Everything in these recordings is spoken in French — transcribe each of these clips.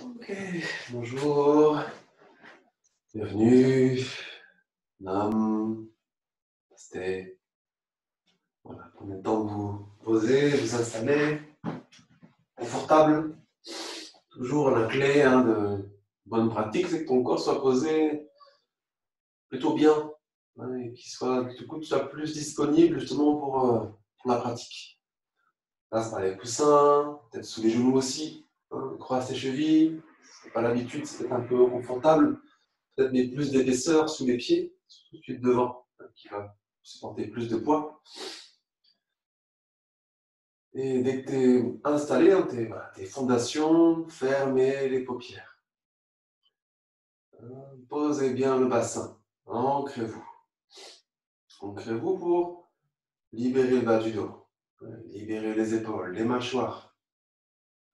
Ok, bonjour, bienvenue, Nam, Namasté. Voilà, prenez le temps de vous poser, de vous installer, confortable. Toujours la clé de bonne pratique, c'est que ton corps soit posé plutôt bien, et qu'il soit, du coup, tu sois plus disponible justement pour la pratique. Là, c'est par les coussins, peut-être sous les genoux aussi, croise tes chevilles, si pas l'habitude, c'est peut-être un peu confortable. Peut-être mettre plus d'épaisseur sous les pieds, tout de suite devant, qui va supporter plus de poids. Et dès que tu es installé, tes fondations, fermez les paupières. Posez bien le bassin, ancrez-vous. Ancrez-vous pour libérer le bas du dos, libérer les épaules, les mâchoires.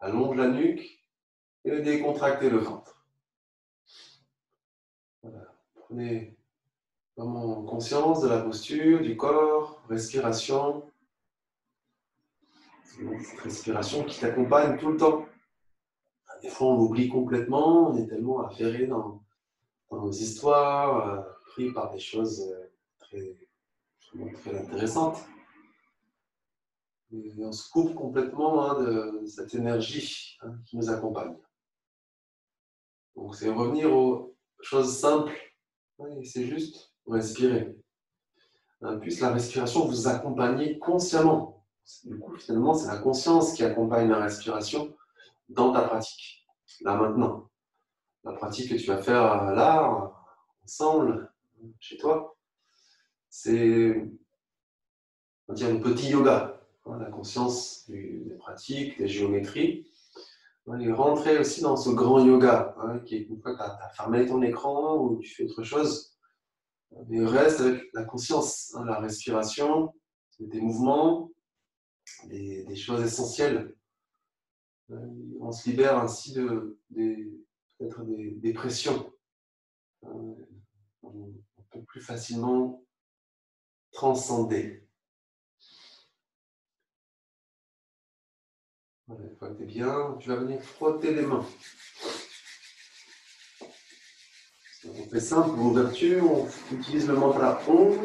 Allonge la nuque et décontractez le ventre. Voilà. Prenez vraiment conscience de la posture, du corps, respiration. Cette respiration qui t'accompagne tout le temps. Des fois, on l'oublie complètement, on est tellement affairé dans nos histoires, pris par des choses très, très intéressantes. Et on se coupe complètement de cette énergie qui nous accompagne. Donc, c'est revenir aux choses simples. C'est juste respirer. Puis, la respiration, vous accompagnez consciemment. Du coup, finalement, c'est la conscience qui accompagne la respiration dans ta pratique, là maintenant. La pratique que tu vas faire là, ensemble, chez toi, c'est, on va dire, le petit yoga. La conscience des pratiques, des géométries. Et rentrer aussi dans ce grand yoga, qui est une fois que tu as fermé ton écran ou tu fais autre chose, mais reste avec la conscience, la respiration, des mouvements, des choses essentielles. On se libère ainsi peut-être des pressions. On peut plus facilement transcender. Voilà, une fois que tu es bien, tu vas venir frotter les mains. On fait simple, l'ouverture, on utilise le mantra ONG,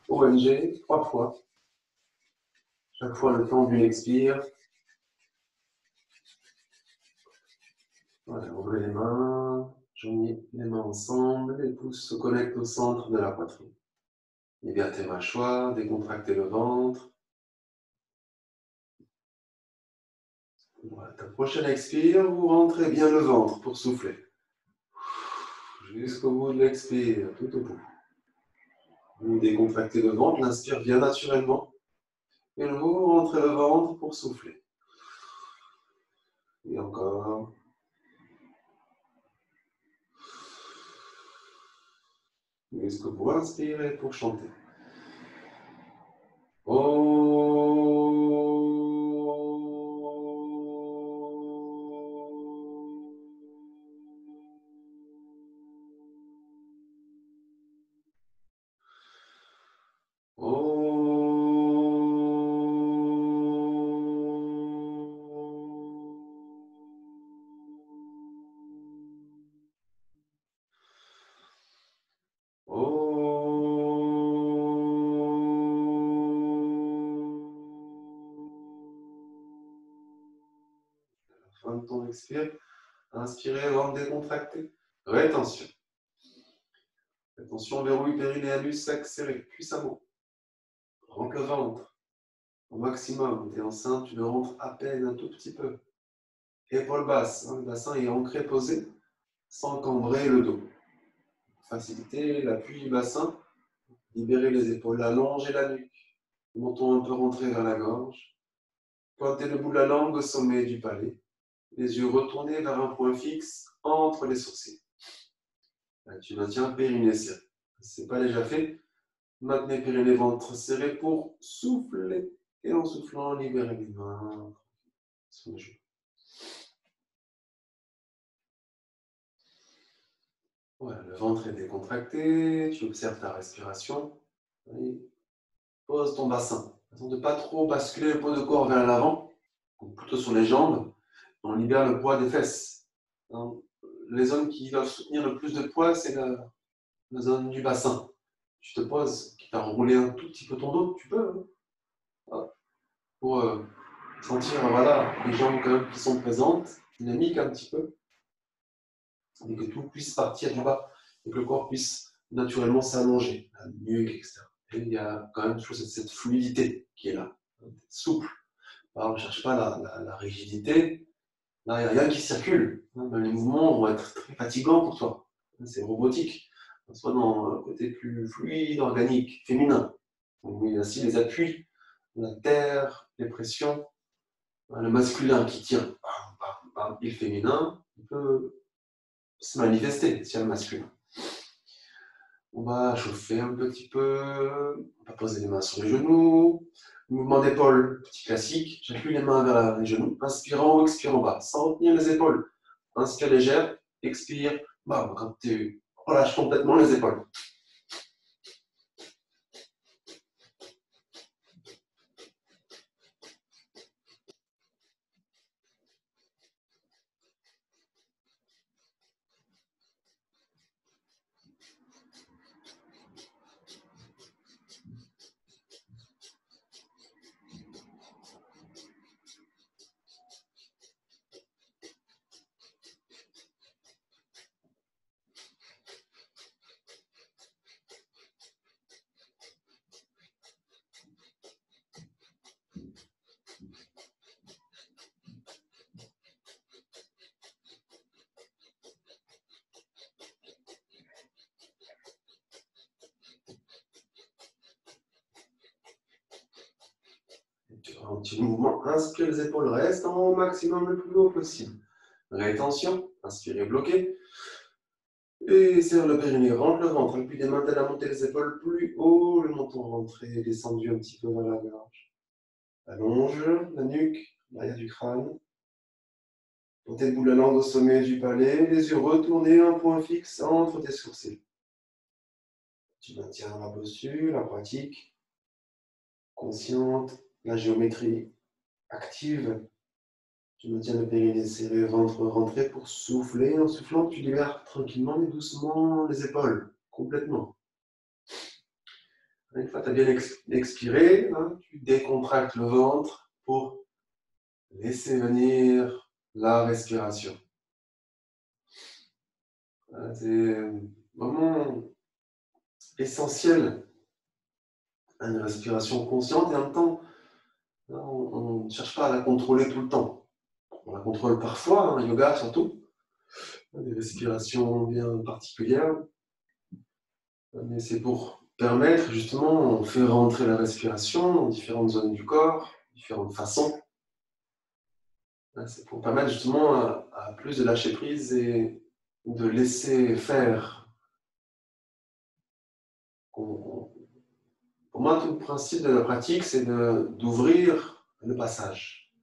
ONG, 3 fois. Chaque fois le temps d'une expire. Voilà, ouvrez les mains, joignez les mains ensemble, les pouces se connectent au centre de la poitrine. Libère tes mâchoires, décontractez le ventre. Voilà, ta prochaine expire, vous rentrez bien le ventre pour souffler. Jusqu'au bout de l'expire, tout au bout. Vous décontractez le ventre, l'inspire bien naturellement. Et vous rentrez le ventre pour souffler. Et encore. Jusqu'au bout, inspirez pour chanter. Fin de ton expire. Inspirez, ventre décontracté. Rétention. Rétention, verrouille périnéalus accéléré puissamment. Rentre le ventre au maximum. Tu es enceinte, tu le rentres à peine un tout petit peu. Épaule basse, le bassin est ancré, posé, sans cambrer le dos. Faciliter l'appui du bassin, libérer les épaules, allonger la nuque. Le menton un peu rentré vers la gorge. Pointez le bout de la langue au sommet du palais. Les yeux retournés vers un point fixe entre les sourcils. Là, tu maintiens périnée serré. Si ce n'est pas déjà fait, maintenez périnée ventre serré pour souffler. Et en soufflant, libérez les mains sur les genoux. Voilà, le ventre est décontracté, tu observes ta respiration. Et pose ton bassin. Façon de ne pas trop basculer le poids de corps vers l'avant, ou plutôt sur les jambes. On libère le poids des fesses. Hein. Les zones qui doivent soutenir le plus de poids, c'est la zone du bassin. Tu te poses, quitte à enrouler un tout petit peu ton dos, tu peux. Hein. Voilà. Pour sentir voilà, les jambes quand même qui sont présentes, dynamiques un petit peu, et que tout puisse partir du bas, et que le corps puisse naturellement s'allonger, la nuque, etc. Et il y a quand même toujours cette fluidité qui est là, souple. Alors, on ne cherche pas la rigidité, là, il n'y a rien qui circule. Les mouvements vont être très fatigants pour toi. C'est robotique. Soit dans le côté plus fluide, organique, féminin. Il y a aussi les appuis, la terre, les pressions. Le masculin qui tient, et le féminin, il peut se manifester si le masculin. On va chauffer un petit peu, on va poser les mains sur les genoux. Mouvement d'épaule, petit classique. J'appuie les mains vers les genoux, inspirant ou expirant bas, sans retenir les épaules. Inspire légère, expire, bas. Quand tu relâches complètement les épaules. Un petit mouvement, inspire, les épaules restent au maximum le plus haut possible. Rétention, inspirez, bloquez. Et serre le périnée, rentre le ventre. Puis des mains à monter les épaules plus haut, le menton rentré, descendu un petit peu vers la gorge. Allonge la nuque, l'arrière du crâne. Montez le bout de la langue au sommet du palais, les yeux retournés, un point fixe entre tes sourcils. Tu maintiens la posture, la pratique consciente, la géométrie active. Tu maintiens le périnée serré, ventre rentré pour souffler. En soufflant, tu libères tranquillement mais doucement les épaules, complètement. Une fois que tu as bien expiré, hein, tu décontractes le ventre pour laisser venir la respiration. C'est vraiment essentiel à une respiration consciente et en même temps, on ne cherche pas à la contrôler tout le temps. On la contrôle parfois, en yoga surtout, des respirations bien particulières, mais c'est pour permettre justement, on fait rentrer la respiration dans différentes zones du corps, différentes façons. C'est pour permettre justement à plus de lâcher prise et de laisser faire. Pour moi, tout le principe de la pratique, c'est d'ouvrir le passage.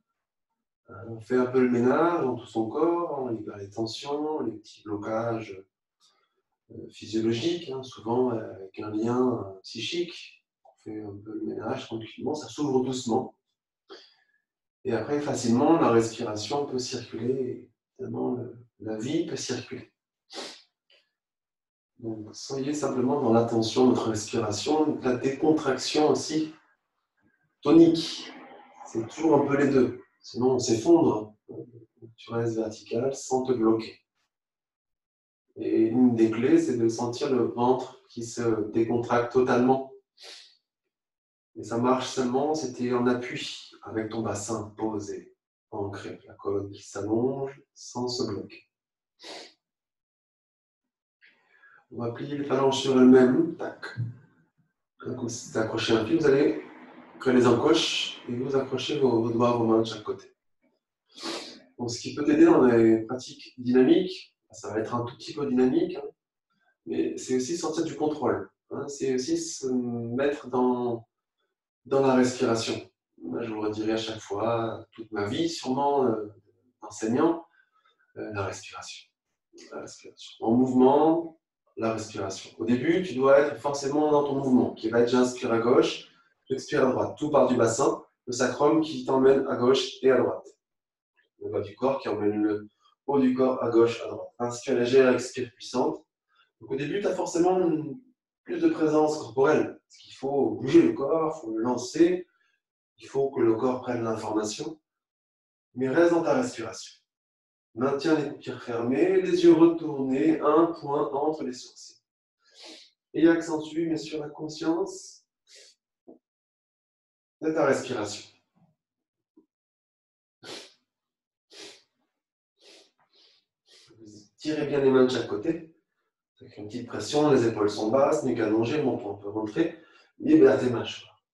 On fait un peu le ménage dans tout son corps, on libère les tensions, les petits blocages physiologiques, souvent avec un lien psychique. On fait un peu le ménage tranquillement, ça s'ouvre doucement. Et après, facilement, la respiration peut circuler, tellement la vie peut circuler. Donc, soyez simplement dans l'attention de votre respiration, la décontraction aussi, tonique. C'est toujours un peu les deux. Sinon, on s'effondre. Tu restes vertical sans te bloquer. Et une des clés, c'est de sentir le ventre qui se décontracte totalement. Et ça marche seulement si tu es en appui, avec ton bassin posé, ancré, la colonne qui s'allonge sans se bloquer. On va plier les phalanges sur elles-mêmes. Tac. Si vous accrochez un fil, vous allez créer les encoches et vous accrochez vos doigts, vos mains de chaque côté. Donc, ce qui peut t'aider dans les pratiques dynamiques, ça va être un tout petit peu dynamique, mais c'est aussi sortir du contrôle. C'est aussi se mettre dans la respiration. Moi, je vous le redirai à chaque fois, toute ma vie, sûrement, d'enseignant, la respiration. La respiration. En mouvement, la respiration. Au début, tu dois être forcément dans ton mouvement, qui va être j'inspire à gauche, j'expire à droite. Tout part du bassin, le sacrum qui t'emmène à gauche et à droite. Le bas du corps qui emmène haut du corps, à gauche, à droite. Inspire légère, expire puissante. Donc au début, tu as forcément plus de présence corporelle. Parce qu'il faut bouger le corps, il faut le lancer, il faut que le corps prenne l'information. Mais reste dans ta respiration. Maintiens les paupières fermées, les yeux retournés, un point entre les sourcils. Et accentue bien sûr la conscience de ta respiration. Tirez bien les mains de chaque côté. Avec une petite pression, les épaules sont basses, nuque allongée, le menton peut rentrer. Libère tes mâchoires.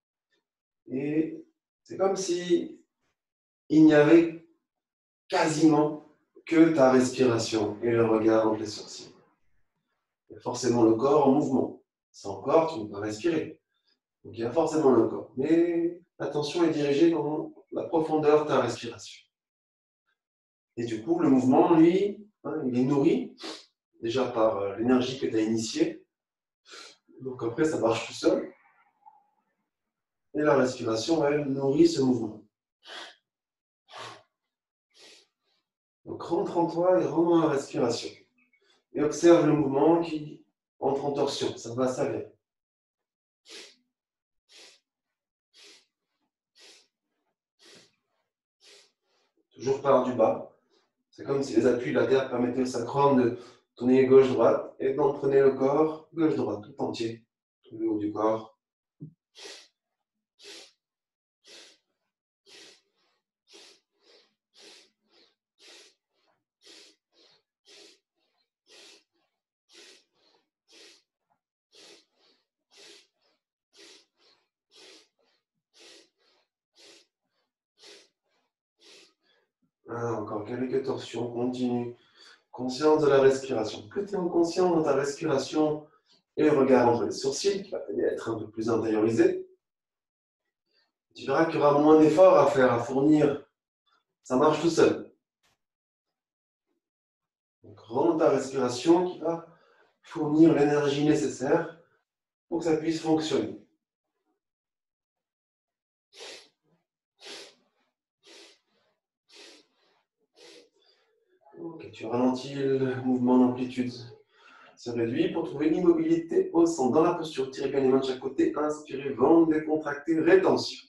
Et c'est comme si il n'y avait quasiment que ta respiration et le regard entre les sourcils. Il y a forcément le corps en mouvement. Sans corps, tu ne peux pas respirer. Donc il y a forcément le corps. Mais l'attention est dirigée dans la profondeur de ta respiration. Et du coup, le mouvement, lui, il est nourri déjà par l'énergie que tu as initiée. Donc après, ça marche tout seul. Et la respiration, elle, nourrit ce mouvement. Donc rentre en toi et rends dans la respiration. Et observe le mouvement qui entre en torsion. Ça va, ça vient. Toujours par du bas. C'est comme si les appuis de la terre permettaient au sacrum de tourner gauche-droite et d'entraîner le corps gauche-droite tout entier, tout le haut du corps. Encore quelques torsions, continue. Conscience de la respiration. Plus tu es en conscience dans ta respiration et le regard entre les sourcils, qui va être un peu plus intériorisé, tu verras qu'il y aura moins d'efforts à faire, à fournir. Ça marche tout seul. Donc, rends ta respiration qui va fournir l'énergie nécessaire pour que ça puisse fonctionner. Ok, tu ralentis le mouvement d'amplitude. Se réduit pour trouver l'immobilité au centre. Dans la posture, tirez bien les mains de chaque côté. Inspirez, ventre décontracté, rétention.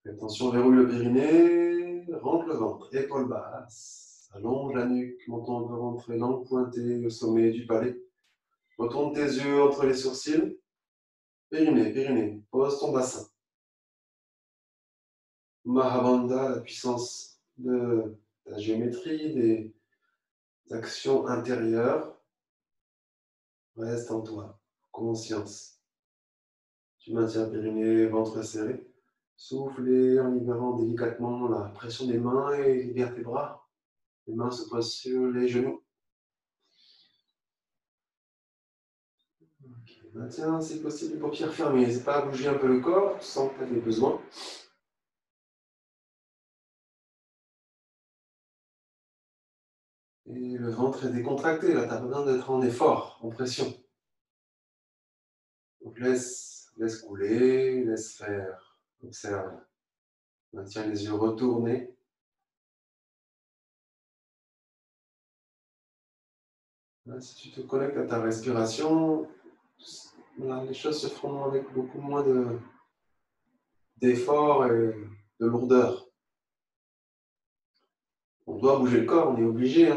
Rétention, verrouille le périnée, rentre le ventre, épaules basses. Allonge la nuque, menton peut rentrer, langue pointée au sommet du palais. Retourne tes yeux entre les sourcils. Périnée, périnée, pose ton bassin. Mahabandha, la puissance de la géométrie, des actions intérieures. Reste en toi, conscience. Tu maintiens périnée, ventre serré. Soufflez en libérant délicatement la pression des mains et libère tes bras. Les mains se posent sur les genoux. Okay. Maintiens, si possible, les paupières fermées. N'hésite pas à bouger un peu le corps, tu sens que tu as des besoins. Et le ventre est décontracté, là, tu as besoin d'être en effort, en pression. Donc laisse couler, laisse faire, observe. Maintiens les yeux retournés. Là, si tu te connectes à ta respiration, là, les choses se feront avec beaucoup moins d'effort et de lourdeur. On doit bouger le corps, on est obligé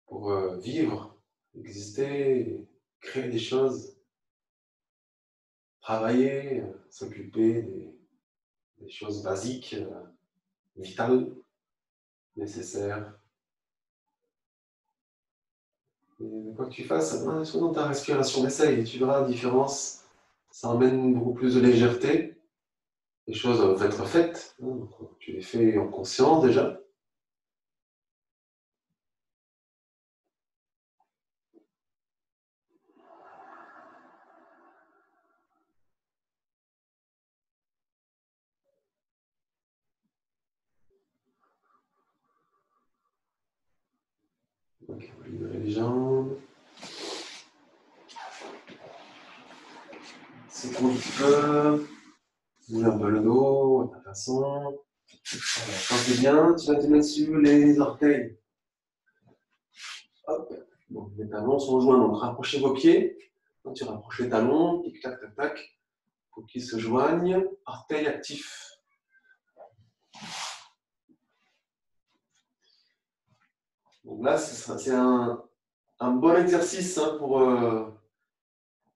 pour vivre, exister, créer des choses, travailler, s'occuper des choses basiques, vitales, nécessaires. Et quoi que tu fasses, sois dans ta respiration, essaye, tu verras la différence. Ça emmène beaucoup plus de légèreté. Les choses doivent être faites. Tu les fais en conscience déjà. Ok, on va libérer les jambes. Secoue un petit peu. Bouge un peu le dos, à ta façon. Voilà, quand c'est bien, tu vas te mettre sur les orteils. Hop. Donc, les talons sont joints. Donc, rapprochez vos pieds. Quand tu rapproches les talons, tic tac tac tac, pour qu'ils se joignent. Orteils actifs. Donc là, c'est un bon exercice pour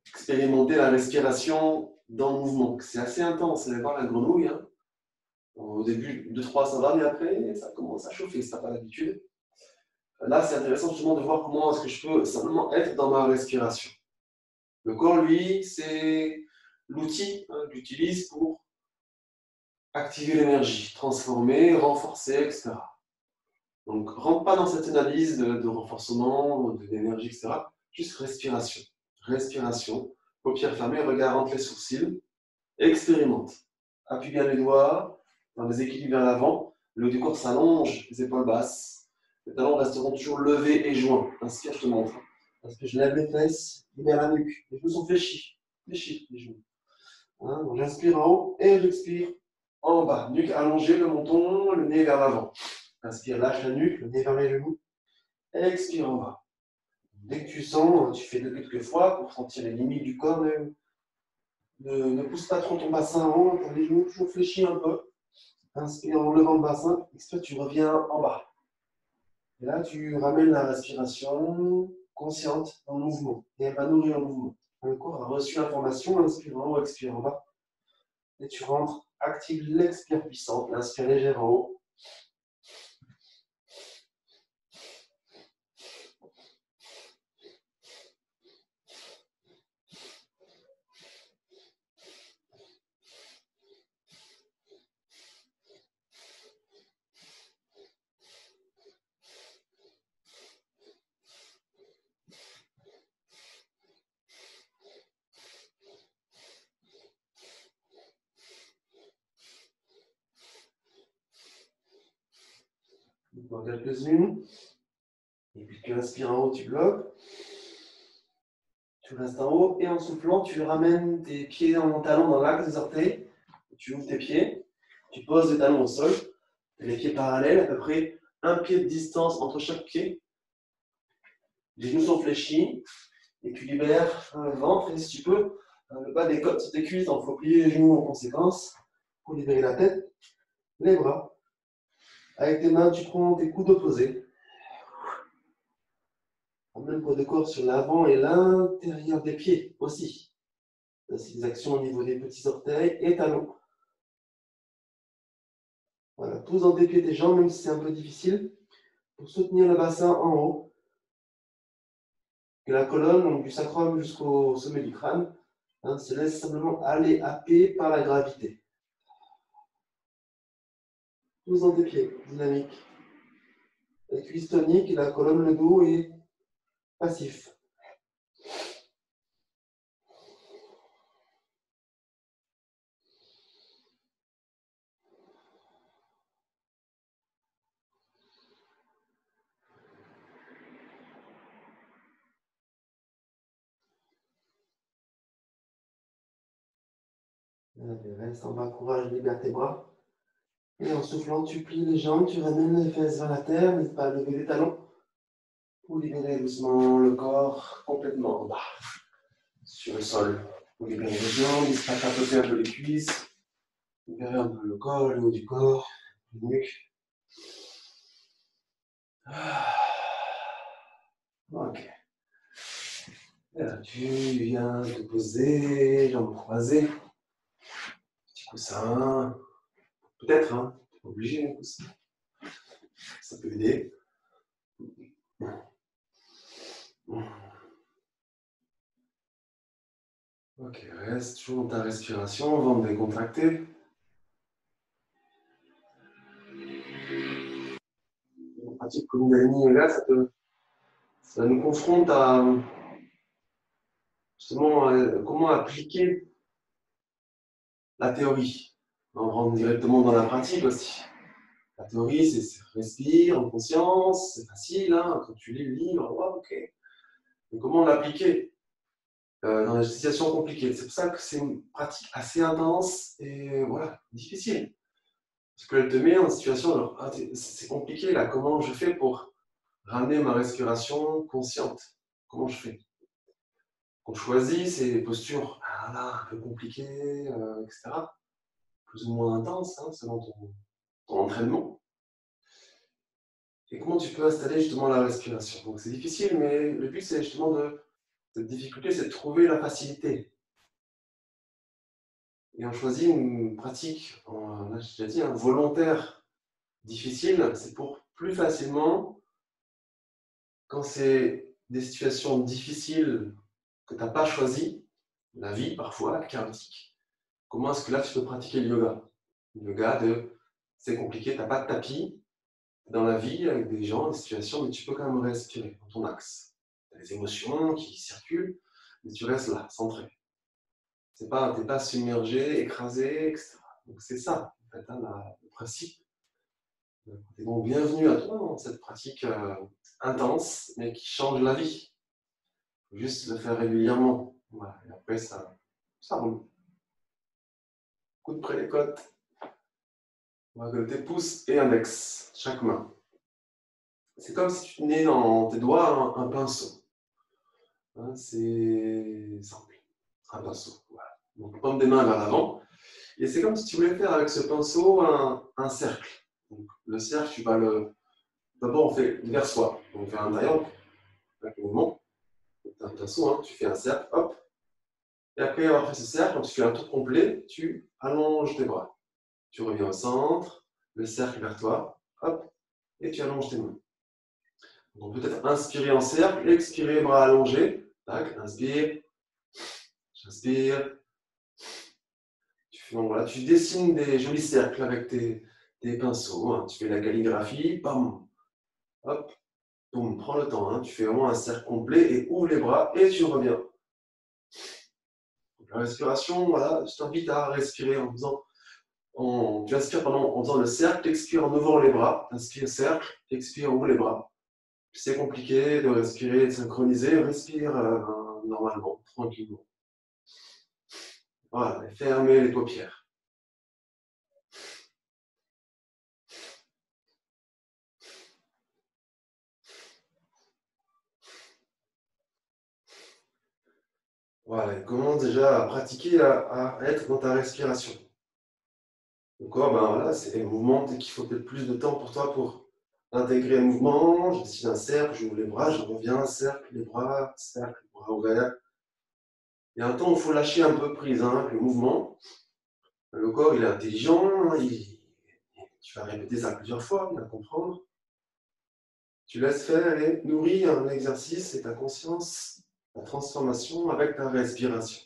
expérimenter la respiration dans le mouvement. C'est assez intense. Vous allez voir la grenouille. Hein. Au début, 2-3, ça va, mais après, ça commence à chauffer si tu n'as pas l'habitude. Là, c'est intéressant justement de voir comment est-ce que je peux simplement être dans ma respiration. Le corps, lui, c'est l'outil que j'utilise pour activer l'énergie, transformer, renforcer, etc. Donc, rentre pas dans cette analyse de renforcement, d'énergie, etc. Juste respiration. Respiration, paupières fermées, regard entre les sourcils, expérimente. Appuie bien les doigts, dans les équilibres vers l'avant, le haut du corps s'allonge, les épaules basses. Les talons resteront toujours levés et joints. Inspire, je te montre. Inspire, je lève les fesses, libère la nuque. Les genoux sont fléchis. Fléchis, les genoux. Hein, donc j'inspire en haut et j'expire en bas. Nuque allongée, le menton, le nez vers l'avant. Inspire, lâche la nuque, le nez vers les genoux. Expire en bas. Dès que tu sens, tu fais quelques fois pour sentir les limites du corps. Ne pousse pas trop ton bassin en haut, les genoux toujours fléchis un peu. Inspire en levant le bassin. Expire, tu reviens en bas. Et là, tu ramènes la respiration consciente en mouvement et épanouie en mouvement. Le corps a reçu l'information, inspire en haut, expire en bas. Et tu rentres, active l'expire puissante, l'inspire légère en haut. Dans quelques-unes. Et puis tu inspires en haut, tu bloques. Tu restes en haut et en soufflant, tu ramènes tes pieds en talon dans l'axe des orteils. Tu ouvres tes pieds. Tu poses les talons au sol. Les pieds parallèles, à peu près un pied de distance entre chaque pied. Les genoux sont fléchis. Et tu libères le ventre. Et si tu peux, le bas des côtes sur tes cuisses. Donc il faut plier les genoux en conséquence pour libérer la tête. Les bras. Avec tes mains, tu prends tes coudes opposés. Ramène le poids de corps sur l'avant et l'intérieur des pieds aussi. C'est des actions au niveau des petits orteils et talons. Voilà, tous dans tes pieds, tes jambes, même si c'est un peu difficile, pour soutenir le bassin en haut. Et la colonne, donc du sacrum jusqu'au sommet du crâne, se laisse simplement aller happé par la gravité. Tous dans tes pieds, dynamique. La cuisse tonique, la colonne, le dos est passif. Reste en bas, courage, libère tes bras. Et en soufflant, tu plies les jambes, tu ramènes les fesses vers la terre, n'hésite pas à lever les talons pour libérer doucement le corps complètement en bas, sur le sol. Pour libérer les jambes, n'hésite pas à tapoter un peu les cuisses, libérer un peu le corps, le haut du corps, la nuque. Ok. Et là, tu viens te poser, jambes croisées, petit coussin. Peut-être, hein, tu n'es pas obligé, un coussin. Ça peut aider. Ok, reste toujours dans ta respiration, ventre décontracté. Une pratique Kundalini Yoga, ça nous confronte à justement comment appliquer la théorie. On rentre directement dans la pratique aussi. La théorie, c'est respire en conscience, c'est facile, hein, quand tu lis le livre, oh, ok. Mais comment l'appliquer dans des situations compliquées? C'est pour ça que c'est une pratique assez intense et voilà, difficile. Parce qu'elle te met en situation, alors, ah, c'est compliqué là, comment je fais pour ramener ma respiration consciente? Comment je fais? On choisit ces postures ah là, un peu compliquées, etc., plus ou moins intenses, hein, selon ton entraînement. Et comment tu peux installer justement la respiration? Donc c'est difficile, mais le but c'est justement cette difficulté, c'est de trouver la facilité. Et on choisit une pratique, là j'ai déjà dit, hein, volontaire, difficile, c'est pour plus facilement, quand c'est des situations difficiles que tu n'as pas choisies, la vie parfois, chaotique, comment est-ce que là tu peux pratiquer le yoga? Le yoga c'est compliqué, tu n'as pas de tapis dans la vie avec des gens, des situations, mais tu peux quand même respirer dans ton axe. Tu as des émotions qui circulent, mais tu restes là, centré. Tu n'es pas submergé, écrasé, etc. Donc c'est ça, en fait, hein, le principe. Et donc bienvenue à toi dans cette pratique intense, mais qui change la vie. Il faut juste le faire régulièrement. Voilà. Et après, ça roule. Coup de près les côtes. On va côté pouce et index, chaque main. C'est comme si tu tenais dans tes doigts un pinceau. Hein, c'est simple. Un pinceau. Voilà. Donc, paume des mains vers l'avant. Et c'est comme si tu voulais faire avec ce pinceau un cercle. Donc, le cercle, tu vas le. D'abord, on fait vers soi. On fait un triangle avec le mouvement. Tu as un pinceau, hein, tu fais un cercle, hop. Et après avoir fait ce cercle, donc tu fais un tour complet, tu allonges tes bras. Tu reviens au centre, le cercle vers toi, hop, et tu allonges tes mains. Donc peut-être inspirer en cercle, expirer, bras allongés. Tac, inspire, j'inspire. Donc voilà, tu dessines des jolis cercles avec tes pinceaux. Hein. Tu fais la calligraphie, bam, hop, boum, prends le temps. Hein. Tu fais vraiment un cercle complet et ouvre les bras et tu reviens. Donc, la respiration, voilà, je t'invite à respirer en faisant. Tu inspires en faisant le cercle, tu expires en ouvrant les bras. Inspire, cercle, expire, ouvre les bras. C'est compliqué de respirer, de synchroniser. Respire normalement, tranquillement. Voilà, et fermez les paupières. Voilà, et commence déjà à pratiquer, à être dans ta respiration. Le corps, ben voilà, c'est les mouvements, peut-être qu'il faut peut-être plus de temps pour toi pour intégrer le mouvement. Je décide un cercle, j'ouvre les bras, je reviens, cercle, les bras ouverts. Il y a un temps où il faut lâcher un peu prise hein, avec le mouvement. Le corps, il est intelligent, tu vas répéter ça plusieurs fois, il va comprendre. Tu laisses faire et nourris un exercice et ta conscience, la transformation avec ta respiration.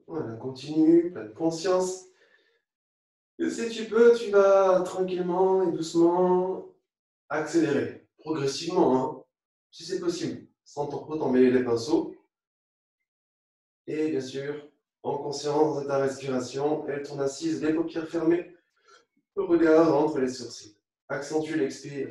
Voilà, continue, pleine conscience. Et si tu peux, tu vas tranquillement et doucement accélérer, progressivement, hein, si c'est possible, sans trop t'emmêler les pinceaux. Et bien sûr, en conscience de ta respiration et ton assise, les paupières fermées, le regard entre les sourcils. Accentue l'expire.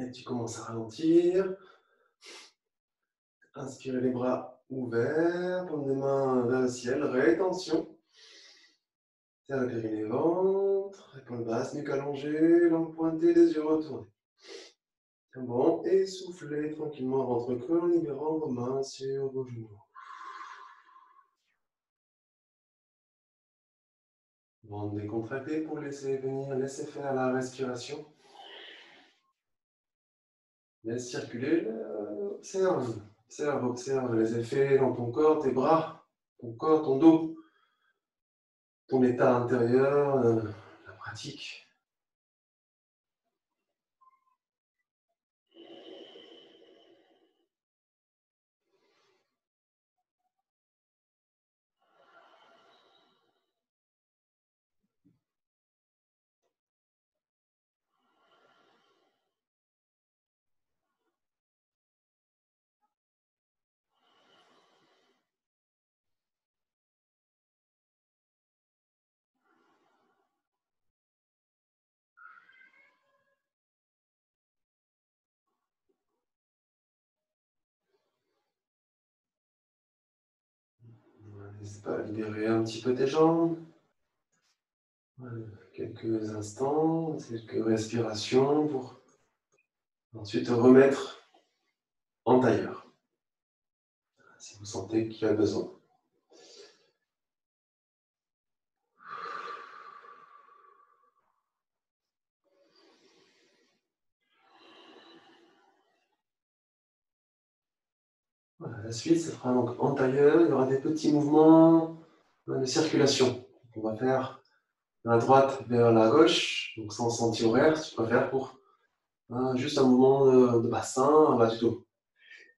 Et tu commences à ralentir. Inspirez les bras ouverts, paume des mains vers le ciel, rétention. Serre le périnée ventre, épaule basse, nuque allongée, langue pointée, les yeux retournés. Bon, et soufflez tranquillement ventre creux en libérant vos mains sur vos genoux. Ventre décontracté pour laisser venir, laisser faire la respiration. Laisse circuler, observe, observe les effets dans ton corps, tes bras, ton corps, ton dos, ton état intérieur, la pratique. N'hésite pas à libérer un petit peu tes jambes. Voilà, quelques instants, quelques respirations pour ensuite te remettre en tailleur, si vous sentez qu'il y a besoin. Voilà, la suite, ça sera donc en tailleur. Il y aura des petits mouvements de circulation qu'on va faire de la droite vers la gauche, donc sans sentier horaire, si tu préfères, pour juste un mouvement de bassin, bas du dos.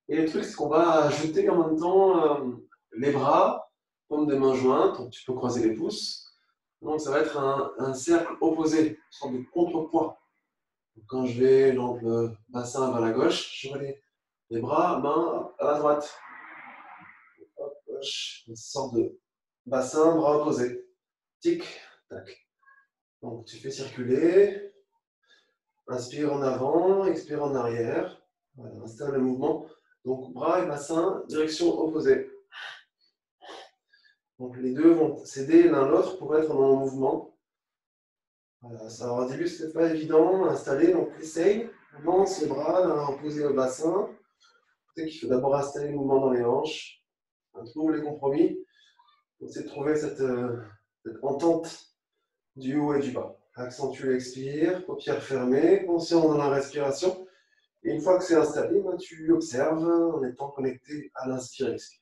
Et le truc, c'est qu'on va ajouter en même temps les bras comme des mains jointes, donc tu peux croiser les pouces. Donc ça va être un cercle opposé, une sorte de contrepoids. Donc, quand je vais donc, le bassin vers la gauche, j'aurai les bras, mains à la droite. Hop, gauche, une sorte de bassin, bras opposés. Tic, tac. Donc tu fais circuler, inspire en avant, expire en arrière. Voilà, installe le mouvement. Donc bras et bassin, direction opposée. Donc les deux vont s'aider l'un l'autre pour être dans le mouvement. Voilà, ça, au début, c'est pas évident à installer, donc essaye. Lance les bras opposés au bassin. Tu sais qu'il faut d'abord installer le mouvement dans les hanches. On trouve les compromis. On essaie de trouver cette entente du haut et du bas. Accentue l'expire, paupières fermées, conscient dans la respiration. Et une fois que c'est installé, tu observes en étant connecté à l'inspire-expire.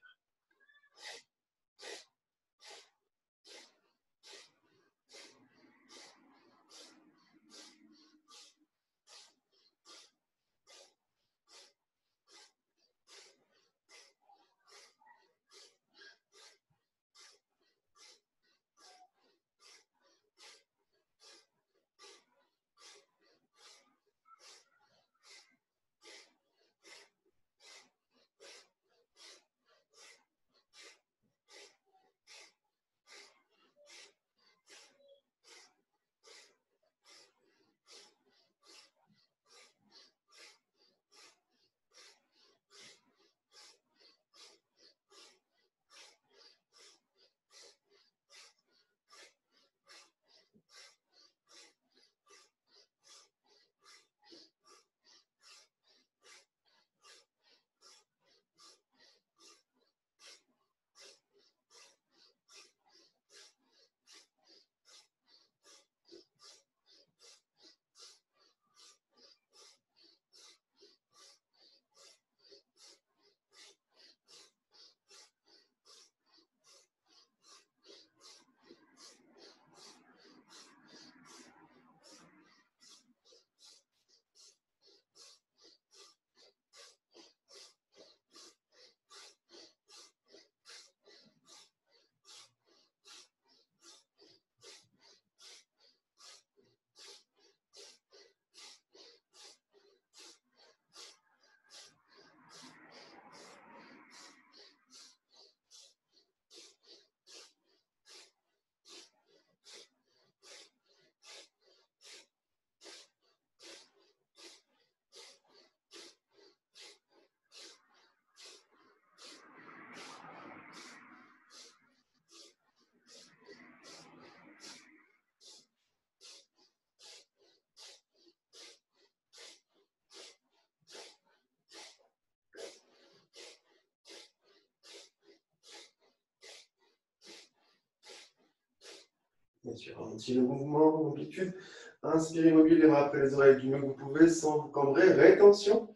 Bien sûr, ralentis le mouvement, l'amplitude. Inspirez immobile les bras après les oreilles du mieux que vous pouvez sans vous cambrer. Rétention.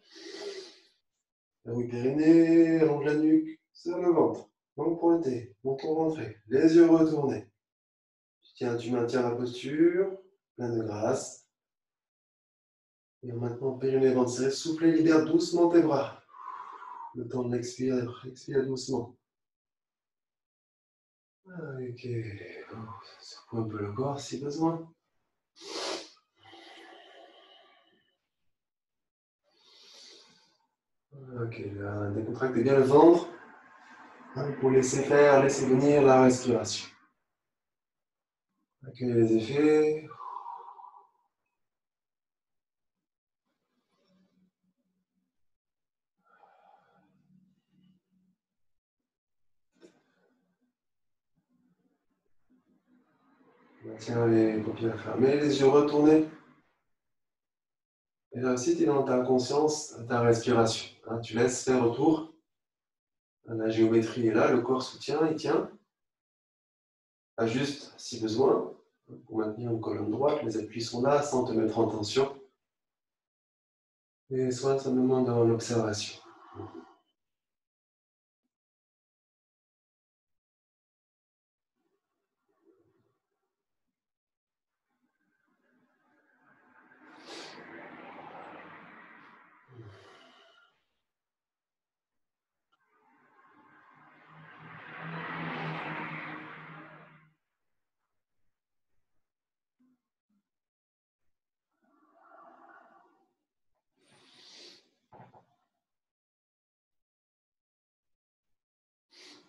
Oui, périnée, allonge la nuque, serre le ventre. Langue pointée, menton rentré, les yeux retournés. Tiens, tu maintiens la posture, plein de grâce. Et maintenant, périnée, ventre serré, soufflez, libère doucement tes bras. Le temps de l'expire, expire doucement. Ok, secoue un peu le corps si besoin. Ok, là, décontractez bien le ventre pour laisser faire, laisser venir la respiration. Accueillez les effets. Tiens les paupières fermées, les yeux retournés. Et là aussi, tu es dans ta conscience, ta respiration. Hein, tu laisses faire autour. La géométrie est là, le corps soutient, il tient. Ajuste si besoin. Pour maintenir une colonne droite, les appuis sont là sans te mettre en tension. Et sois simplement dans l'observation.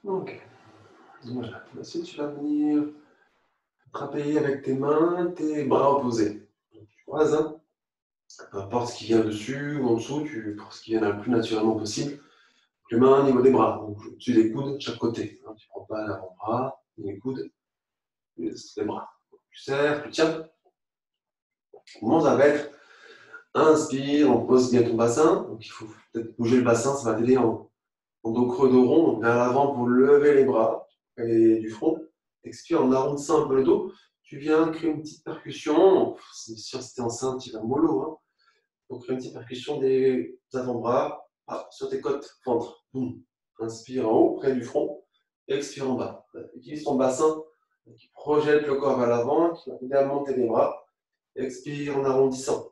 Ok. Voilà. Ensuite, tu vas venir frapper avec tes mains, tes bras opposés. Donc, tu croises, hein. Peu importe ce qui vient dessus ou en dessous, pour ce qui vient le plus naturellement possible. Les mains au niveau des bras, donc au-dessus des coudes de chaque côté. Hein. Tu ne prends pas l'avant-bras, ni les coudes, mais les bras. Tu serres, tu tiens. Comment ça va être? Inspire, on pose bien ton bassin. Donc il faut peut-être bouger le bassin, ça va t'aider en dos creux, dos rond, donc vers l'avant pour lever les bras et du front. Expire en arrondissant un peu le dos. Tu viens créer une petite percussion. C'est sûr, si tu es enceinte, tu vas mollo. Hein. Donc créer une petite percussion des avant-bras sur tes côtes, ventre. Boum. Inspire en haut, près du front. Expire en bas. Utilise ton bassin qui projette le corps vers l'avant, qui va t'aider à monter les bras. Expire en arrondissant.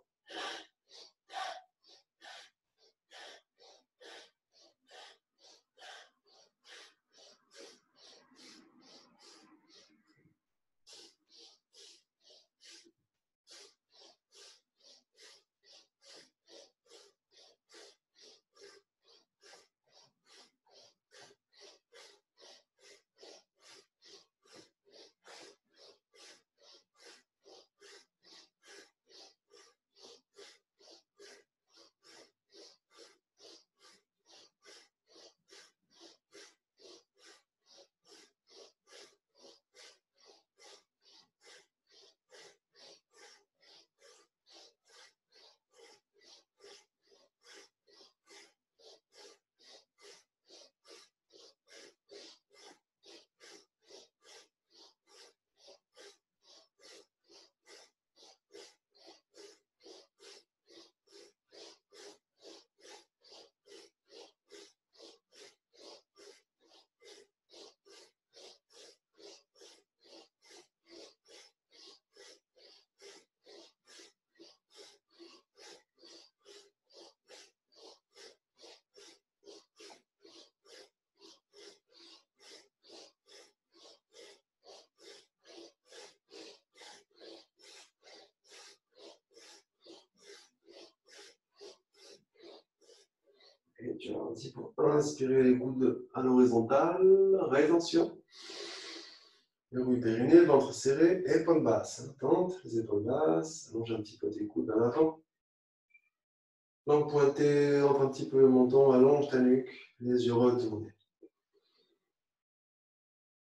Et tu vas petit pour inspirer les coudes à l'horizontale, rétention. Verrouille périnée, ventre serré, épaules basses. Tente les épaules basses, allonge un petit peu tes coudes vers l'avant. Langue pointée, rentre un petit peu le menton, allonge ta nuque, les yeux retournés.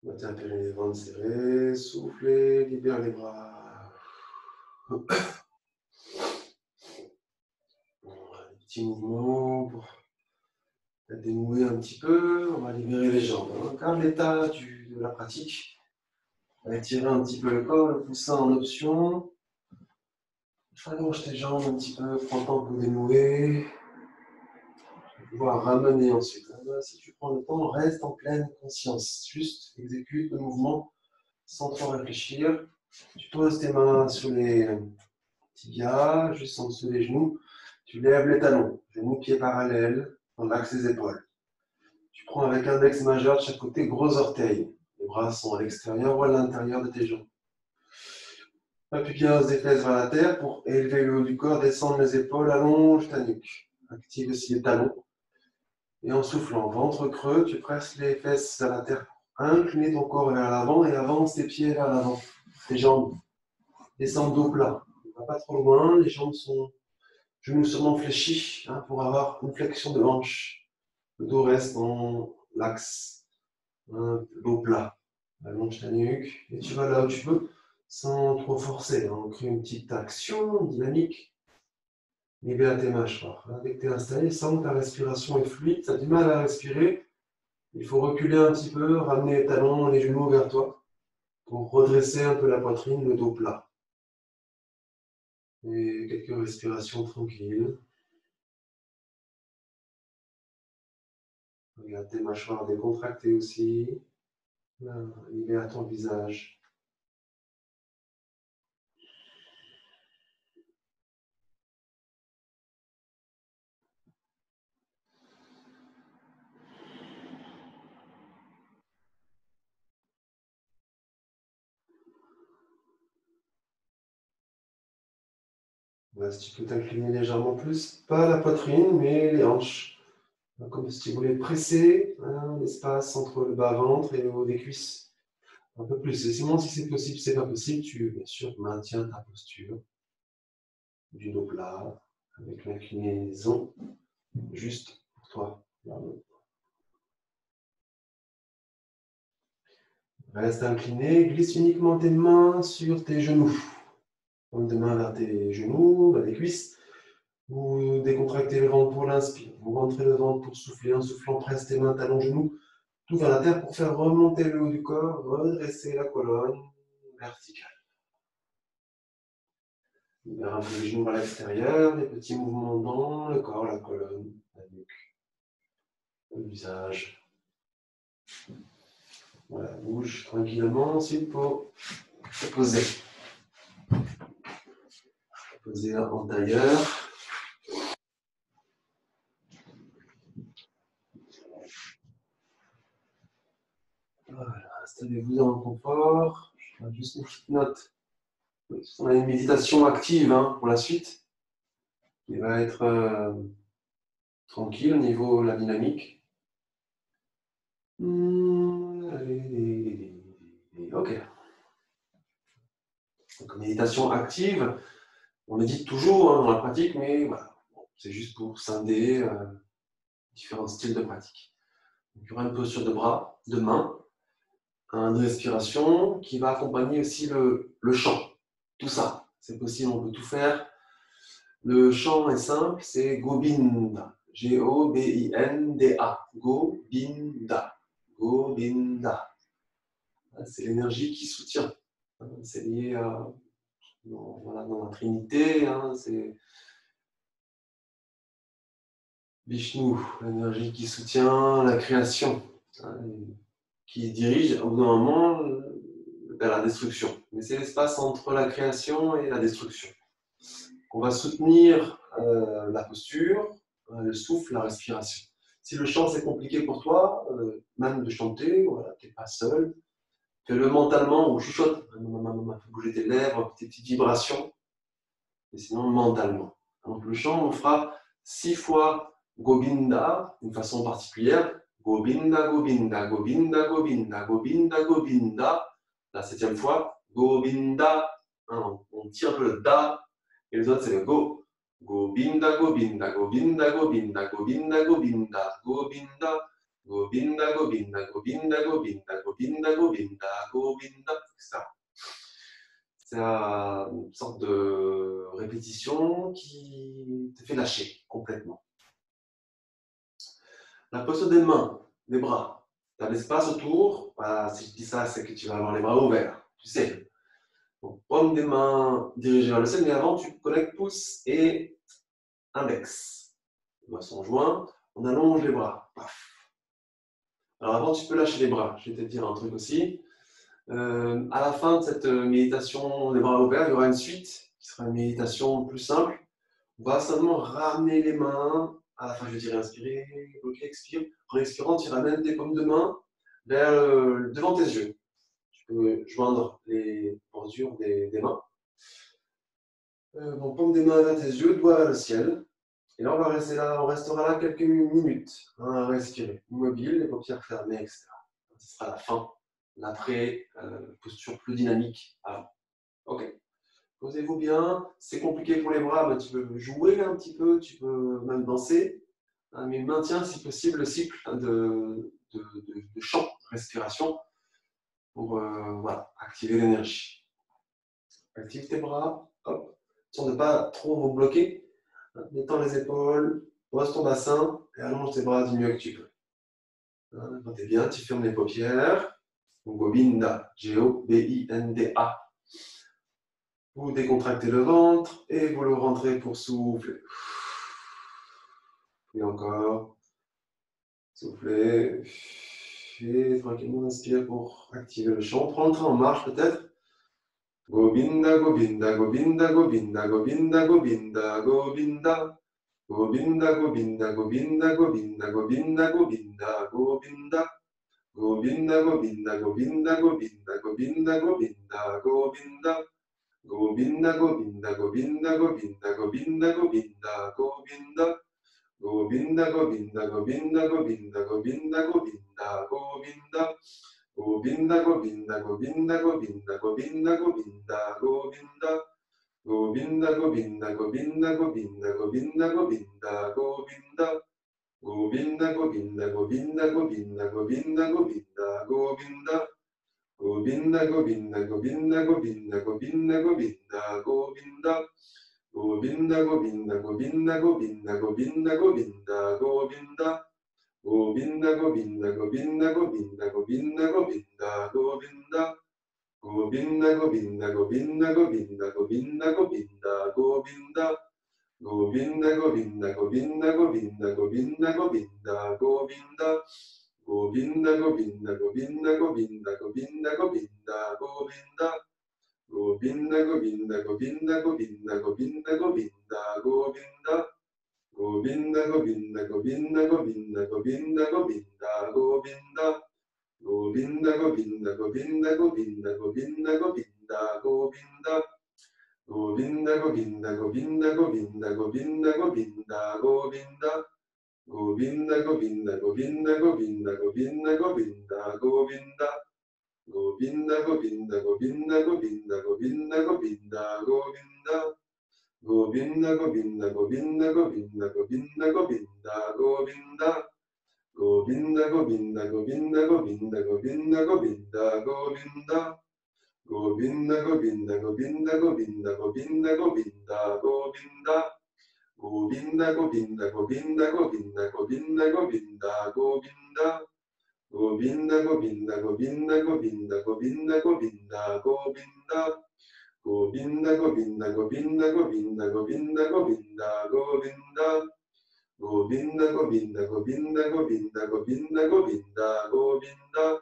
Maintien périnée, ventre serré, soufflez, libère les bras. Petit mouvement pour dénouer un petit peu, on va libérer les jambes. Garde l'état de la pratique. On va étirer un petit peu le corps, le poussin en option. Allonge tes jambes un petit peu, prends le temps pour dénouer. Tu vas pouvoir ramener ensuite. Si tu prends le temps, reste en pleine conscience. Juste exécute le mouvement sans trop réfléchir. Tu poses tes mains sur les tibias, juste en dessous des genoux. Tu lèves les talons, genoux pieds parallèles, dans l'axe des épaules. Tu prends avec index majeur de chaque côté, gros orteil. Les bras sont à l'extérieur ou à l'intérieur de tes jambes. Appuie bien des fesses vers la terre pour élever le haut du corps, descendre les épaules, allonge ta nuque. Active aussi les talons. Et en soufflant, ventre creux, tu presses les fesses vers la terre pour incliner ton corps vers l'avant et avance tes pieds vers l'avant. Tes jambes descendent dos plat. On ne va pas trop loin, les jambes sont genoux sûrement fléchis pour avoir une flexion de hanche. Le dos reste dans l'axe, dos plat. Allonge ta nuque et tu vas là où tu peux, sans trop forcer. On crée une petite action dynamique. Libère tes mâchoires. Dès que tu es installé, sens que ta respiration est fluide, tu as du mal à respirer. Il faut reculer un petit peu, ramener les talons, les genoux vers toi pour redresser un peu la poitrine, le dos plat. Et quelques respirations tranquilles. Regarde tes mâchoires décontractées aussi. Là, libère ton visage. Là, si tu peux t'incliner légèrement plus, pas la poitrine, mais les hanches. Comme si tu voulais presser l'espace entre le bas-ventre et le haut des cuisses. Un peu plus. Et sinon, si c'est possible, c'est pas possible, tu, bien sûr, maintiens ta posture du dos plat, avec l'inclinaison juste pour toi. Reste incliné, glisse uniquement tes mains sur tes genoux. Pointe tes mains vers tes genoux, vers tes cuisses. Vous décontractez le ventre pour l'inspire. Vous rentrez le ventre pour souffler. En soufflant, presse tes mains, talons, genoux, tout vers la terre pour faire remonter le haut du corps, redresser la colonne verticale. Libère un peu les genoux vers l'extérieur, des petits mouvements dans le corps, la colonne, la nuque, le visage. Voilà, bouge tranquillement, ensuite pour se poser. Poser en tailleur. Voilà, installez-vous dans le confort. Je vais juste une petite note. On a une méditation active pour la suite, qui va être tranquille au niveau de la dynamique. Ok. Donc, méditation active. On médite toujours dans la pratique, mais voilà, c'est juste pour scinder différents styles de pratique. Donc, il y aura une posture de bras, de main, une respiration qui va accompagner aussi le chant. Tout ça, c'est possible, on peut tout faire. Le chant est simple, c'est Gobinda. G-O-B-I-N-D-A. Gobinda. Gobinda. C'est l'énergie qui soutient. C'est lié dans la Trinité. C'est Vishnu, l'énergie qui soutient la création, qui dirige au bout d'un moment vers la destruction. Mais c'est l'espace entre la création et la destruction. On va soutenir la posture, le souffle, la respiration. Si le chant c'est compliqué pour toi, même de chanter, voilà, tu n'es pas seul, fais-le mentalement ou chuchote, fais bouger tes lèvres, tes petites vibrations, et sinon mentalement. Donc le chant, on fera 6 fois Gobinda, d'une façon particulière. Gobinda, Gobinda, Gobinda, Gobinda, Gobinda, Gobinda. La 7e fois, Gobinda. On tire un peu le da, et les autres c'est le go. Gobinda, Gobinda, Gobinda, Gobinda, Gobinda, Gobinda, Gobinda, Gobinda, Gobinda, Gobinda, Gobinda, Gobinda, Gobinda, Gobinda, etc. C'est une sorte de répétition qui te fait lâcher complètement. La posture des mains, des bras. Tu as l'espace autour. Voilà, si je dis ça, c'est que tu vas avoir les bras ouverts. Tu sais. Donc, paume des mains dirigées vers le ciel, mais avant, tu connectes pouce et index. Les doigts sont joints. On allonge les bras. Paf. Alors avant, tu peux lâcher les bras. Je vais te dire un truc aussi. À la fin de cette méditation, les bras ouverts, il y aura une suite qui sera une méditation plus simple. On va seulement ramener les mains. À la fin, je vais dire inspirer, bloquer, expire. En expirant, tu ramènes tes paumes de main vers devant tes yeux. Tu peux joindre les bordures des mains. Paume des mains vers tes yeux, doigts vers le ciel. Et là, on va rester là, on restera là quelques minutes à respirer, immobile, les paupières fermées, etc. Ce sera la fin, l'après, posture plus dynamique avant. Ok. Posez-vous bien. C'est compliqué pour les bras, mais tu peux jouer un petit peu, tu peux même danser, mais maintiens si possible le cycle de chant, respiration, pour voilà, activer l'énergie. Active tes bras. Hop. Attention de ne pas trop vous bloquer. Détends les épaules. Pose ton bassin et allonge tes bras du mieux que tu peux. Quand tu es bien, tu fermes les paupières. Govinda. G-O-B-I-N-D-A. Vous décontractez le ventre et vous le rentrez pour souffler. Et encore. Soufflez. Et tranquillement, inspire pour activer le chant. Prends le train en marche peut-être. Govinda, Govinda, Govinda, Govinda, Govinda, Govinda, Govinda. Govinda, Govinda, Govinda, Govinda, Govinda, Govinda, Govinda. Govinda, Govinda, Govinda, Govinda, Govinda, Govinda, Govinda. Govinda, Govinda, Govinda, Govinda, Govinda, Govinda, Govinda. Govinda, Govinda, Govinda, Govinda, Govinda, Govinda, Govinda. Govinda, Govinda, Govinda, Govinda, Govinda, Govinda, Govinda. Govinda, Govinda, Govinda, Govinda, Govinda, Govinda, Govinda. Govinda, Govinda, Govinda, Govinda, Govinda, Govinda, Govinda. Govinda, Govinda, Govinda, Govinda, Govinda, Govinda, Govinda. Govinda, Govinda, Govinda, Govinda, Govinda, Govinda, Govinda. Govinda, Govinda, Govinda, Govinda, Govinda, Govinda, Govinda. Govinda, Govinda, Govinda, Govinda, Govinda, Govinda, Govinda. Govinda, Govinda, Govinda, Govinda, Govinda, Govinda, Govinda. Govinda, Govinda, Govinda, Govinda, Govinda, Govinda, Govinda. Govinda, Govinda, Govinda, Govinda, Govinda, Govinda, Govinda. Govinda, Govinda, Govinda, Govinda, Govinda, Govinda, Govinda. Govinda, Govinda, Govinda, Govinda, Govinda, Govinda, Govinda. Govinda, Govinda, Govinda, Govinda, Govinda, Govinda, Govinda. Govinda, Govinda, Govinda, Govinda, Govinda, Govinda, Govinda. Govinda, Govinda, Govinda, Govinda, Govinda, Govinda, Govinda. Govinda, Govinda, Govinda, Govinda, Govinda, Govinda, Govinda. Govinda, Govinda, Govinda, Govinda, Govinda, Govinda, Govinda. Govinda, Govinda, Govinda, Govinda, Govinda, Govinda, Govinda. Govinda, Govinda, Govinda, Govinda, Govinda, Govinda, Govinda. Govinda, Govinda, Govinda, Govinda, Govinda, Govinda, Govinda. Govinda, Govinda, Govinda, Govinda, Govinda, Govinda, Govinda. Govinda, Govinda, Govinda, Govinda, Govinda, Govinda, Govinda. Govinda, Govinda, Govinda, Govinda, Govinda, Govinda, Govinda. Govinda, Govinda, Govinda, Govinda, Govinda, Govinda, Govinda.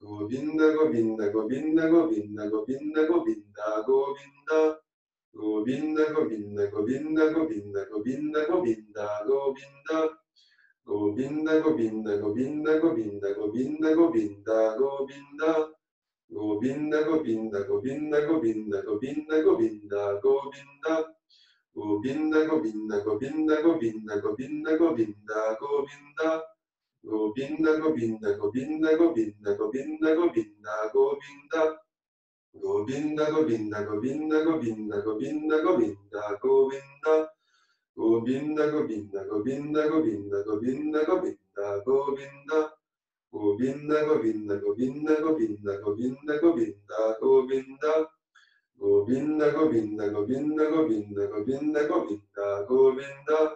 Govinda, Govinda, Govinda, Govinda, Govinda, Govinda, Govinda. Govinda, Govinda, Govinda, Govinda, Govinda, Govinda, Govinda. Govinda, Govinda, Govinda, Govinda, Govinda, Govinda, Govinda. Govinda, Govinda, Govinda, Govinda, Govinda, Govinda, Govinda. Govinda, Govinda, Govinda, Govinda, Govinda, Govinda, Govinda. Govinda, Govinda, Govinda, Govinda, Govinda, Govinda, Govinda. Govinda, Govinda, Govinda, Govinda, Govinda, Govinda, Govinda. Govinda, Govinda, Govinda, Govinda, Govinda, Govinda, Govinda. Govinda,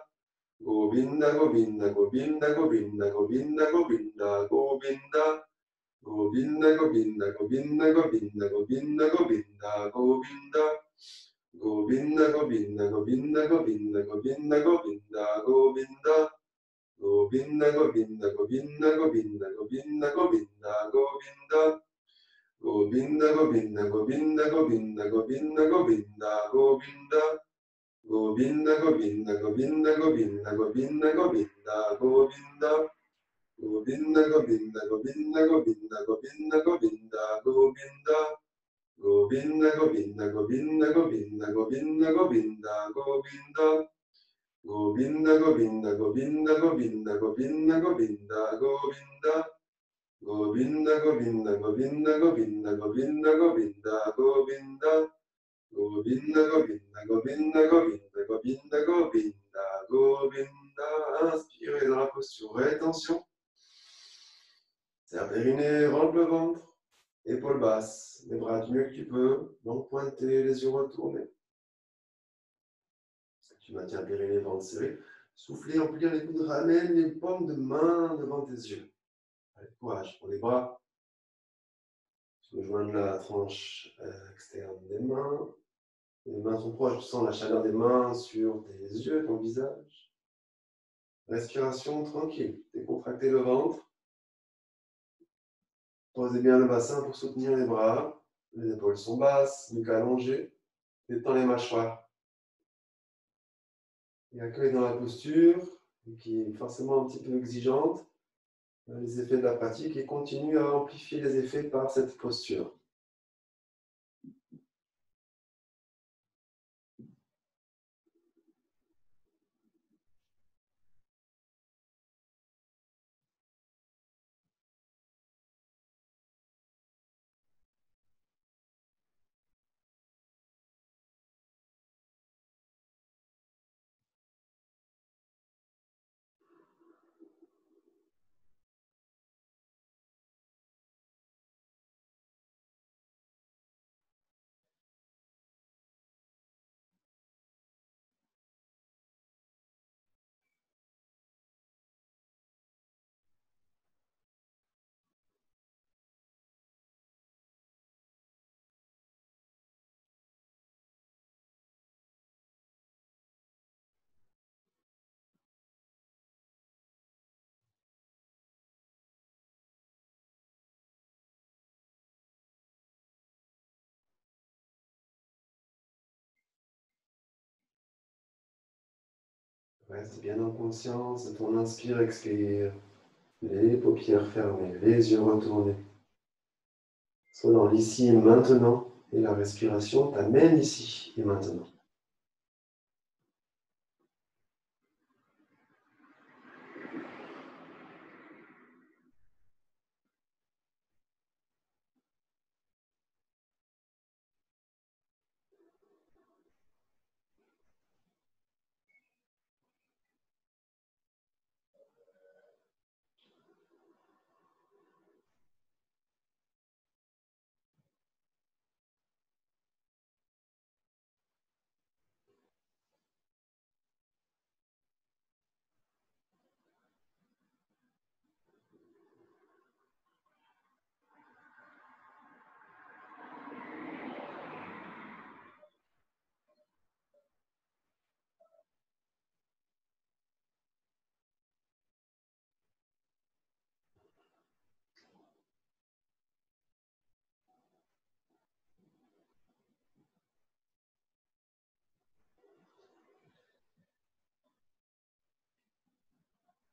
Govinda, Govinda, Govinda, Govinda, Govinda, Govinda. Govinda, Govinda, Govinda, Govinda, Govinda, Govinda, Govinda. Govinda, Govinda, Govinda, Govinda, Govinda, Govinda, Govinda. Govinda, Govinda, Govinda, Govinda, Govinda, Govinda, Govinda. Govinda, Govinda, Govinda, Govinda, Govinda, Govinda, Govinda. Govinda, Govinda, Govinda, Govinda, Govinda, Govinda, Govinda. Govinda, Govinda, Govinda, Govinda, Govinda, Govinda, Govinda. Govinda, Govinda, Govinda, Govinda, Govinda, Govinda, Govinda. Govinda, Govinda, Govinda, Govinda, Govinda, Govinda, Govinda. Govinda, Govinda, Govinda, Govinda, Govinda, Govinda, Govinda. Govinda, Govinda, Govinda, Govinda, Govinda, Govinda, Govinda. Inspirez dans la posture. Rétention. Serre périnée, rentre le ventre. épaules basses, les bras du mieux que tu peux, donc pointés, les yeux retournés. Tu maintiens le périnée, ventre serré. Soufflez en pliant les coudes, ramène les paumes de main devant tes yeux. Allez, courage pour les bras. Tu peux joindre la tranche externe des mains. Les mains sont proches, tu sens la chaleur des mains sur tes yeux, ton visage. Respiration tranquille. Décontractez le ventre. Posez bien le bassin pour soutenir les bras. Les épaules sont basses, nuque allongée. Détends les mâchoires. Et accueille dans la posture, qui est forcément un petit peu exigeante, les effets de la pratique et continue à amplifier les effets par cette posture. Reste bien en conscience de ton inspire, expire. Les paupières fermées, les yeux retournés. Sois dans l'ici et maintenant, et la respiration t'amène ici et maintenant.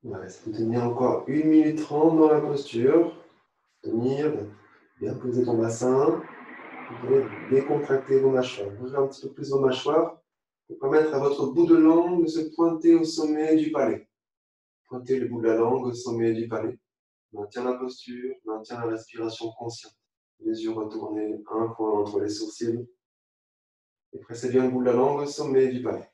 Ouais, ça peut tenir encore 1 minute 30 dans la posture. Tenir, bien poser ton bassin. Vous pouvez décontracter vos mâchoires. Ouvrir un petit peu plus vos mâchoires pour permettre à votre bout de langue de se pointer au sommet du palais. Pointez le bout de la langue au sommet du palais. Maintiens la posture, maintiens la respiration consciente. Les yeux retournés, un point entre les sourcils. Et pressez bien le bout de la langue au sommet du palais.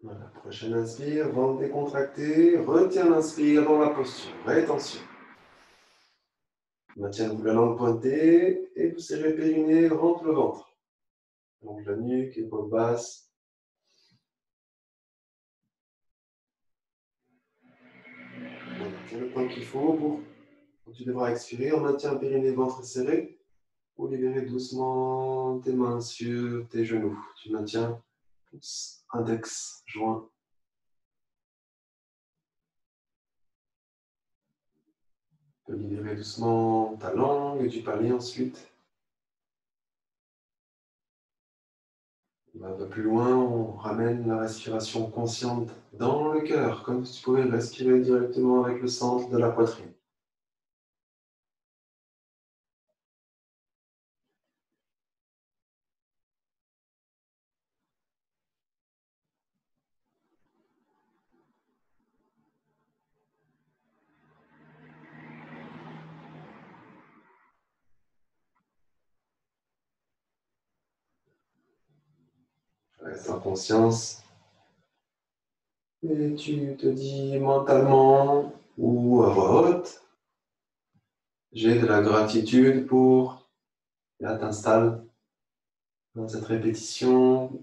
Voilà, prochaine inspire, ventre décontracté, retiens l'inspire dans la posture, rétention. Maintiens la langue pointée et vous serrez le périnée, rentre le ventre. Donc la nuque, épaules basses. Voilà, tiens le temps qu'il faut pour Tu devras expirer, on maintient périnée, ventre serré, ou libérer doucement tes mains sur tes genoux. Tu maintiens index, joint. Tu peux libérer doucement ta langue et du palais ensuite. On va un peu plus loin, on ramène la respiration consciente dans le cœur, comme si tu pouvais respirer directement avec le centre de la poitrine. Reste en conscience. Et tu te dis mentalement ou à voix haute, j'ai de la gratitude pour, là t'installes dans cette répétition,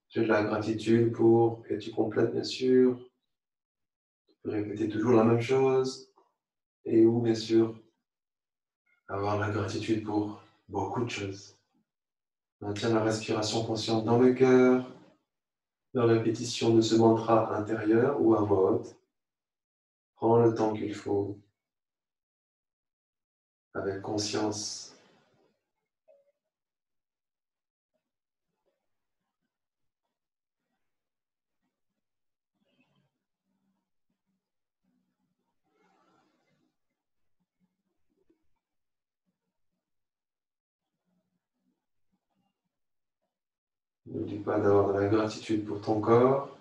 j'ai de la gratitude pour, et tu complètes bien sûr, tu peux répéter toujours la même chose, et ou bien sûr, avoir la gratitude pour beaucoup de choses. Maintiens la respiration consciente dans le cœur, la répétition de ce mantra intérieur ou à voix haute. Prends le temps qu'il faut, avec conscience. N'oublie pas d'avoir de la gratitude pour ton corps.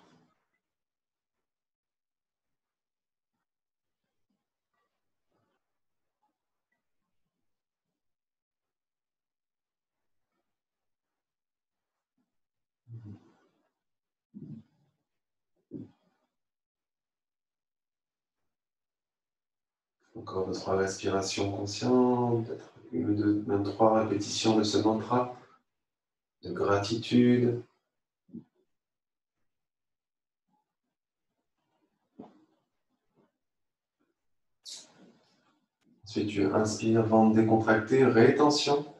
Encore 2-3 respirations conscientes, peut-être 1 ou 2, même 3 répétitions de ce mantra de gratitude. Ensuite, tu inspires, ventre décontracté, rétention.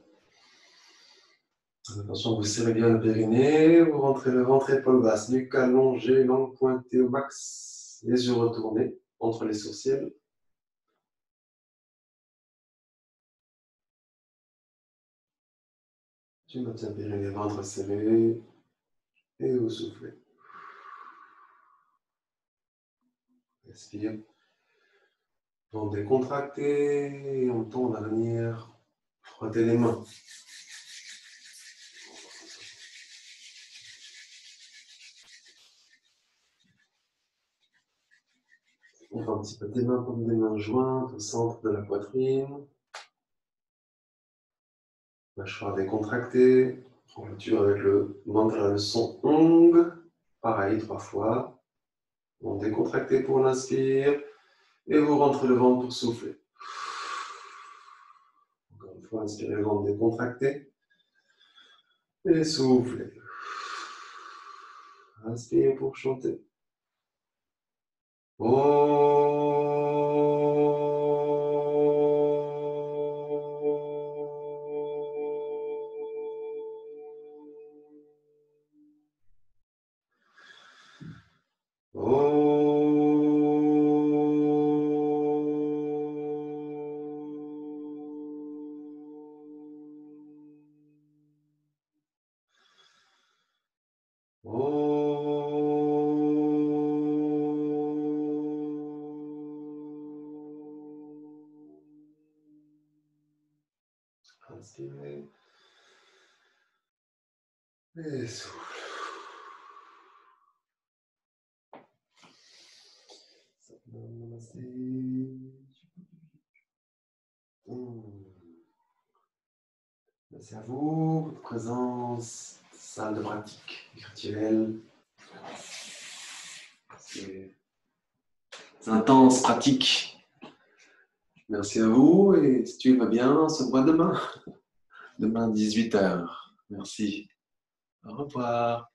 Attention, vous serrez bien le périnée, vous rentrez le ventre, épaule basse, nuque allongée, langue pointée au max, les yeux retournés entre les sourcils. Tu maintiens périnée, ventre serré et vous soufflez. Respire. Ventre décontracté et on tourne à venir frotter les mains. Ouvre un petit peu tes mains comme des mains jointes au centre de la poitrine. Mâchoire décontractée. Ouverture avec le mantra, le son Ong. Pareil, 3 fois. On décontracté pour l'inspire. Et vous rentrez le ventre pour souffler. Encore une fois, inspirez le ventre décontracté. Et soufflez. Inspire pour chanter. Inspirez. Et souffle. Namasté. Merci à vous, votre présence, salle de pratique virtuelle. C'est intense, pratique. Merci à vous et si tu vas bien, on se voit demain. Demain 18h. Merci. Au revoir.